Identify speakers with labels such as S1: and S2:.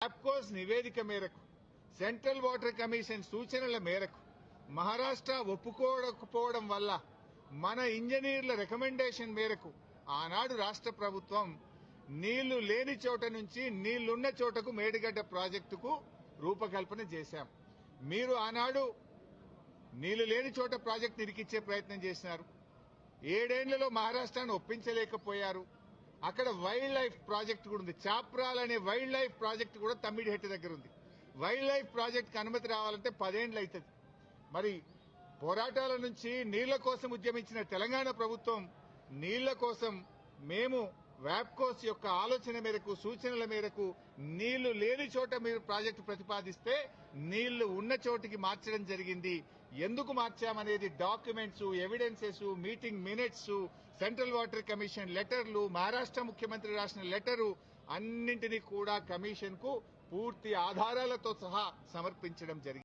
S1: వ్యాప్కోస్ నివేదిక మేరకు central water commission సూచనల మేరకు మహారాష్ట్ర ఒప్పుకోకపోవడం వల్ల మన ఇంజనీర్ల రికమెండేషన్ మేరకు ఆనాడు రాష్ట్ర ప్రభుత్వం నీళ్లు లేని చోట నుంచి నీళ్లున్న చోటకు మేడిగడ్డ ప్రాజెక్టుకు రూపకల్పన చేశాం. మీరు ఆనాడు నీళ్లు లేని చోట ప్రాజెక్టు ఇరికిచ్చే ప్రయత్నం చేసినారు. 7 ఏళ్లలో మహారాష్ట్రను ఒప్పించలేకపోయారు. అక్కడ వైల్డ్ లైఫ్ ప్రాజెక్టు కూడా ఉంది. చాప్రాల్ అనే వైల్డ్ లైఫ్ ప్రాజెక్టు కూడా తమ్మిడిహెట్ట దగ్గర ఉంది. వైల్డ్ లైఫ్ ప్రాజెక్టుకు అనుమతి రావాలంటే 10 ఏళ్లు అవుతుంది. మరి పోరాటాల నుంచి నీళ్ల కోసం ఉద్యమించిన తెలంగాణ ప్రభుత్వం నీళ్ల కోసం మేము వ్యాప్కోస్ యొక్క ఆలోచన మేరకు సూచనల మేరకు నీళ్లు లేని చోట మీరు ప్రాజెక్టు ప్రతిపాదిస్తే నీళ్లు ఉన్న చోటికి మార్చడం జరిగింది. ఎందుకు మార్చామనేది documents, evidences, meeting minutes, central water commission లెటర్లు, మహారాష్ట్ర ముఖ్యమంత్రి రాసిన లెటరు అన్నింటినీ కూడా కమిషన్ కు పూర్తి ఆధారాలతో సహా సమర్పించడం జరిగింది.